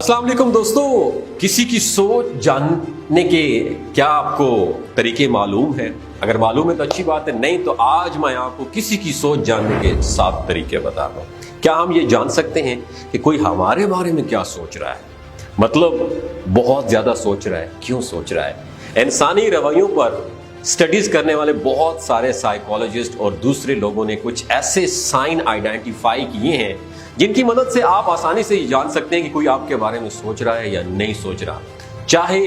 अस्सलाम वालेकुम दोस्तों, किसी की सोच जानने के क्या आपको तरीके मालूम है? अगर मालूम है तो अच्छी बात है, नहीं तो आज मैं आपको किसी की सोच जानने के 7 तरीके बता रहा हूँ। क्या हम ये जान सकते हैं कि कोई हमारे बारे में क्या सोच रहा है? मतलब बहुत ज्यादा सोच रहा है, क्यों सोच रहा है? इंसानी रवैयों पर स्टडीज करने वाले बहुत सारे साइकोलॉजिस्ट और दूसरे लोगों ने कुछ ऐसे साइन आइडेंटिफाई किए हैं जिनकी मदद से आप आसानी से जान सकते हैं कि कोई आपके बारे में सोच रहा है या नहीं सोच रहा, चाहे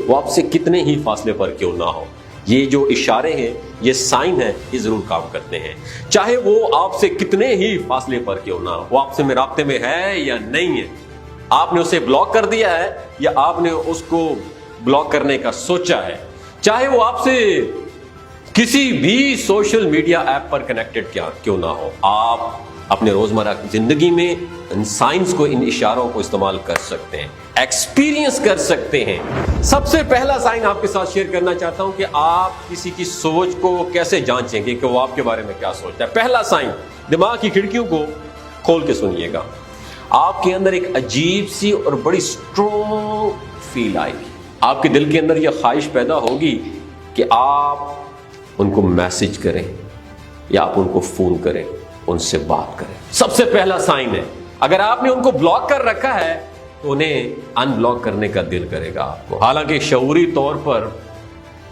वो आपसे कितने ही फासले पर क्यों ना हो। ये जो इशारे हैं, ये साइन है, ये जरूर काम करते हैं। चाहे वो आपसे कितने ही फासले पर क्यों ना हो, वो आपसे में राब्ते में है या नहीं है, आपने उसे ब्लॉक कर दिया है या आपने उसको ब्लॉक करने का सोचा है, चाहे वो आपसे किसी भी सोशल मीडिया ऐप पर कनेक्टेड क्यों ना हो, आप अपने रोजमर्रा की जिंदगी में इन साइंस को, इन इशारों को इस्तेमाल कर सकते हैं, एक्सपीरियंस कर सकते हैं। सबसे पहला साइन आपके साथ शेयर करना चाहता हूं कि आप किसी की सोच को कैसे जांचेंगे कि वो आपके बारे में क्या सोचता है। पहला साइन, दिमाग की खिड़कियों को खोल के सुनिएगा। आपके अंदर एक अजीब सी और बड़ी स्ट्रॉन्ग फील आएगी। आपके दिल के अंदर यह ख्वाहिश पैदा होगी कि आप उनको मैसेज करें या आप उनको फोन करें, उनसे बात करें। सबसे पहला साइन है, अगर आपने उनको ब्लॉक कर रखा है तो उन्हें अनब्लॉक करने का दिल करेगा आपको। हालांकि शऊरी तौर पर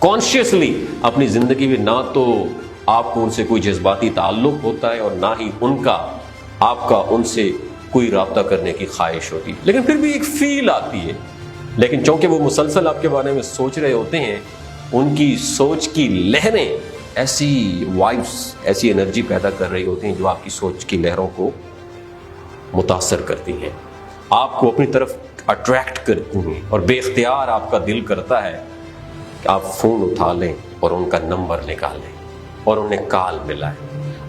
कॉन्शियसली अपनी जिंदगी में ना तो आपको उनसे कोई जज्बाती ताल्लुक होता है और ना ही आपका उनसे कोई राब्ता करने की ख्वाहिश होती, लेकिन फिर भी एक फील आती है। लेकिन चूंकि वो मुसलसल आपके बारे में सोच रहे होते हैं, उनकी सोच की लहरें ऐसी वाइब्स, ऐसी एनर्जी पैदा कर रही होती हैं जो आपकी सोच की लहरों को मुतासर करती हैं, आपको अपनी तरफ अट्रैक्ट करती हैं और बेख्तियार आपका दिल करता है कि आप फोन उठा लें और उनका नंबर निकालें और उन्हें कॉल मिलाएं।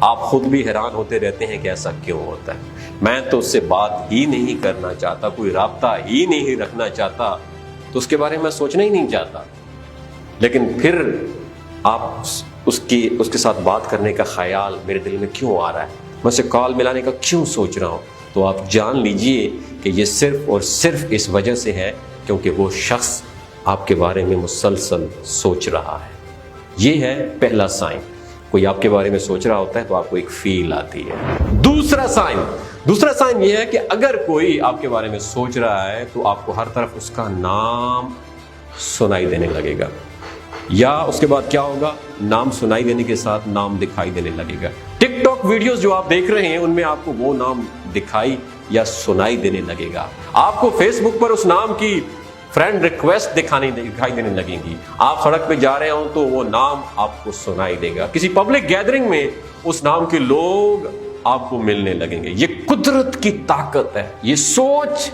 आप खुद भी हैरान होते रहते हैं कि ऐसा क्यों होता है। मैं तो उससे बात ही नहीं करना चाहता, कोई राब्ता ही नहीं रखना चाहता, तो उसके बारे में सोचना ही नहीं चाहता, लेकिन फिर आप उसके साथ बात करने का ख्याल मेरे दिल में क्यों आ रहा है, मैं उसे कॉल मिलाने का क्यों सोच रहा हूँ, तो आप जान लीजिए कि ये सिर्फ और सिर्फ इस वजह से है क्योंकि वो शख्स आपके बारे में मुसलसल सोच रहा है। ये है पहला साइन। कोई आपके बारे में सोच रहा होता है तो आपको एक फील आती है। दूसरा साइन ये है कि अगर कोई आपके बारे में सोच रहा है तो आपको हर तरफ उसका नाम सुनाई देने लगेगा, या उसके बाद क्या होगा, नाम सुनाई देने के साथ नाम दिखाई देने लगेगा। टिकटॉक वीडियोस जो आप देख रहे हैं उनमें आपको वो नाम दिखाई या सुनाई देने लगेगा। आपको फेसबुक पर उस नाम की फ्रेंड रिक्वेस्ट दिखाई देने लगेंगी। आप सड़क पे जा रहे हो तो वो नाम आपको सुनाई देगा। किसी पब्लिक गैदरिंग में उस नाम के लोग आपको मिलने लगेंगे। ये कुदरत की ताकत है, ये सोच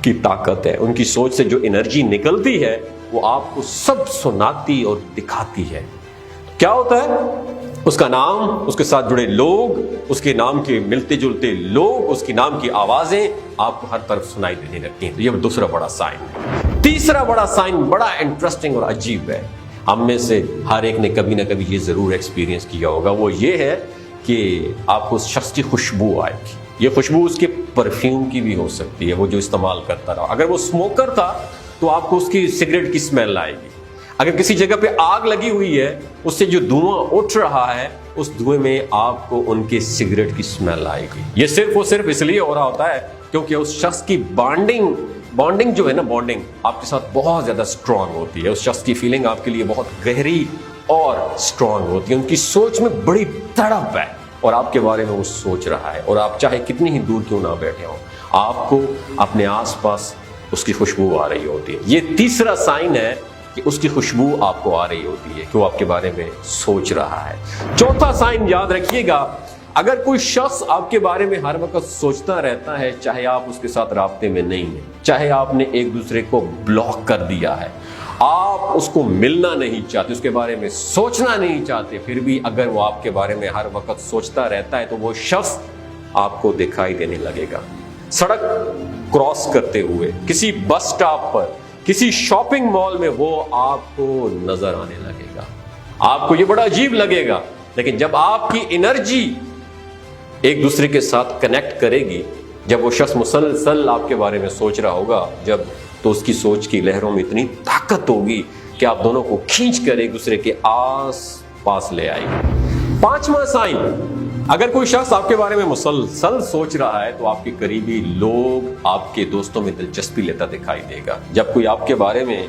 की ताकत है। उनकी सोच से जो एनर्जी निकलती है वो आपको सब सुनाती और दिखाती है। क्या होता है, उसका नाम, उसके साथ जुड़े लोग, उसके नाम के मिलते जुलते लोग, उसकी नाम की आवाजें आपको हर तरफ सुनाई देने लगती हैं। तो ये दूसरा बड़ा साइन है। तीसरा बड़ा साइन बड़ा इंटरेस्टिंग और अजीब है। हम में से हर एक ने कभी ना कभी ये जरूर एक्सपीरियंस किया होगा। वो ये है कि आपको उस शख्स की खुशबू आएगी। ये खुशबू उसके परफ्यूम की भी हो सकती है, वो जो इस्तेमाल करता रहा। अगर वो स्मोकर था तो आपको उसकी सिगरेट की स्मेल आएगी। अगर किसी जगह पे आग लगी हुई है, उससे जो धुआं उठ रहा है, उस धुएं में आपको उनके सिगरेट की स्मेल आएगी। ये सिर्फ और सिर्फ इसलिए हो रहा होता है क्योंकि उस शख्स की बॉन्डिंग जो है ना, बॉन्डिंग आपके साथ बहुत ज्यादा स्ट्रांग होती है। उस शख्स की फीलिंग आपके लिए बहुत गहरी और स्ट्रांग होती है। उनकी सोच में बड़ी तड़प है और आपके बारे में वो सोच रहा है, और आप चाहे कितनी ही दूर क्यों ना बैठे हो, आपको अपने आसपास उसकी खुशबू आ रही होती है। ये तीसरा साइन है कि उसकी खुशबू आपको आ रही होती है कि वो आपके बारे में सोच रहा है। चौथा साइन याद रखिएगा, अगर कोई शख्स आपके बारे में हर वक्त सोचता रहता है, चाहे आप उसके साथ राब्ते में नहीं है, चाहे आपने एक दूसरे को ब्लॉक कर दिया है, आप उसको मिलना नहीं चाहते, उसके बारे में सोचना नहीं चाहते, फिर भी अगर वो आपके बारे में हर वक्त सोचता रहता है तो वो शख्स आपको दिखाई देने लगेगा। सड़क क्रॉस करते हुए, किसी बस स्टॉप पर, किसी शॉपिंग मॉल में वो आपको नजर आने लगेगा। आपको ये बड़ा अजीब लगेगा, लेकिन जब आपकी एनर्जी एक दूसरे के साथ कनेक्ट करेगी جب وہ شخص مسلسل آپ کے بارے میں سوچ رہا ہوگا تو اس کی سوچ کی لہروں میں اتنی طاقت ہوگی کہ آپ دونوں کو کھینچ کر ایک دوسرے کے آس پاس لے آئے گی۔ 5واں سائن، اگر کوئی شخص آپ کے بارے میں مسلسل سوچ رہا ہے تو آپ کے قریبی لوگ آپ کے دوستوں میں دلچسپی لیتا دکھائی دے گا۔ جب کوئی آپ کے بارے میں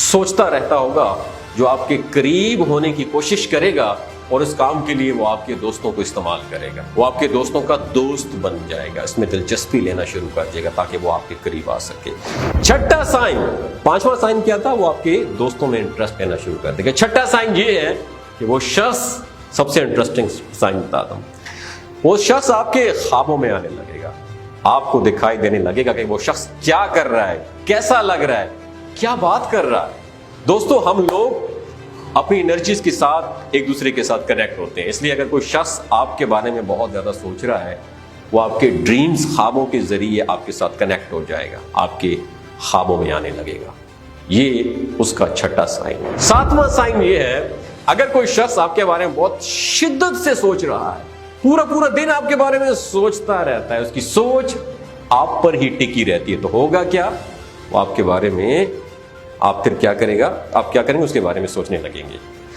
سوچتا رہتا ہوگا جو آپ کے قریب ہونے کی کوشش کرے گا اور اس کام کے لیے وہ آپ کے دوستوں کو استعمال کرے گا، وہ آپ کے دوستوں کا دوست بن جائے گا، اس میں دلچسپی لینا شروع کر دے گا تاکہ وہ آپ کے قریب آ سکے۔ 6واں سائن، 5واں سائن کیا تھا؟ وہ آپ کے دوستوں میں انٹرسٹ لینا شروع کر دے گا۔ 6واں سائن یہ ہے کہ وہ شخص، سب سے انٹرسٹنگ سائن بتاتا ہوں، وہ شخص آپ کے خوابوں میں آنے لگے گا، آپ کو دکھائی دینے لگے گا کہ وہ شخص کیا کر رہا ہے، کیسا لگ رہا ہے، کیا بات کر رہا ہے۔ دوستو، ہم لوگ اپنی انرجیز کے ساتھ ایک دوسرے کے ساتھ کنیکٹ ہوتے ہیں، اس لیے اگر کوئی شخص آپ کے بارے میں بہت زیادہ سوچ رہا ہے، وہ آپ کے ڈریمز، خوابوں کے ذریعے آپ کے ساتھ کنیکٹ ہو جائے گا، آپ کے خوابوں میں آنے لگے گا۔ یہ اس کا 6واں سائن ہے۔ 7واں سائن یہ ہے، اگر کوئی شخص آپ کے بارے میں بہت شدت سے سوچ رہا ہے، پورا دن آپ کے بارے میں سوچتا رہتا ہے، اس کی سوچ آپ پر ہی ٹکی رہتی ہے، تو ہوگا کیا؟ وہ آپ کے بارے میں آپ پھر کیا کرے گا؟ آپ کیا کریں گے؟ اس کے بارے میں سوچنے لگیں گے،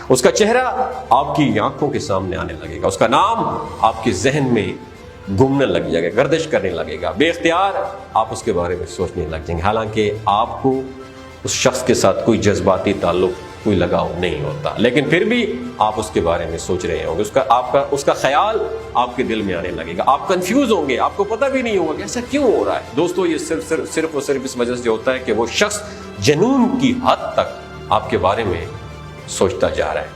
اس کا چہرہ آپ کی آنکھوں کے سامنے آنے لگے گا، اس کا نام آپ کے ذہن میں گھومنے لگ جائے گا، گردش کرنے لگے گا، بے اختیار آپ اس کے بارے میں سوچنے لگ جائیں گے، حالانکہ آپ کو اس شخص کے ساتھ کوئی جذباتی تعلق، کوئی لگاؤ نہیں ہوتا، لیکن پھر بھی آپ اس کے بارے میں سوچ رہے ہوں گے، اس کا خیال آپ کے دل میں آنے لگے گا، آپ کنفیوز ہوں گے، آپ کو پتہ بھی نہیں ہوگا کہ ایسا کیوں ہو رہا ہے۔ دوستو، یہ صرف اس وجہ سے ہوتا ہے کہ وہ شخص جنون کی حد تک آپ کے بارے میں سوچتا جا رہا ہے،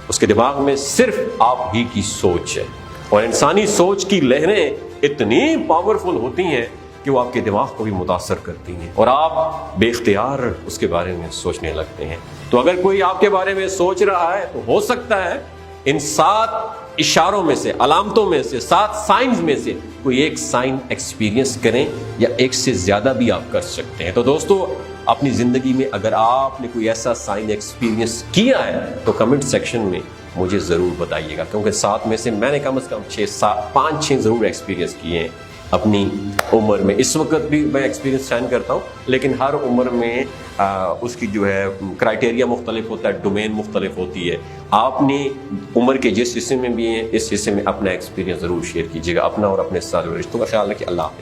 اس کے دماغ میں صرف آپ ہی کی سوچ ہے، اور انسانی سوچ کی لہریں اتنی پاورفل ہوتی ہیں کہ وہ آپ کے دماغ کو بھی متاثر کرتی ہیں اور آپ بے اختیار اس کے بارے میں سوچنے لگتے ہیں۔ تو اگر کوئی آپ کے بارے میں سوچ رہا ہے تو ہو سکتا ہے ان 7 اشاروں میں سے، علامتوں میں سے، 7 سائنز میں سے کوئی ایک سائن ایکسپیرینس کریں، یا ایک سے زیادہ بھی آپ کر سکتے ہیں۔ تو دوستو، اپنی زندگی میں اگر آپ نے کوئی ایسا سائن ایکسپیرینس کیا ہے تو کمنٹ سیکشن میں مجھے ضرور بتائیے گا، کیونکہ 7 میں سے میں نے کم از کم 5-6 ضرور ایکسپیرینس کیے ہیں اپنی عمر میں۔ اس وقت بھی میں ایکسپیرینس سائن کرتا ہوں، لیکن ہر عمر میں اس کی جو ہے کرائٹیریا مختلف ہوتا ہے، ڈومین مختلف ہوتی ہے۔ آپ نے عمر کے جس حصے میں بھی ہیں، اس حصے میں اپنا ایکسپیرینس ضرور شیئر کیجیے گا۔ اپنا اور اپنے سارے رشتوں کا خیال رکھیے۔ اللہ حافظ۔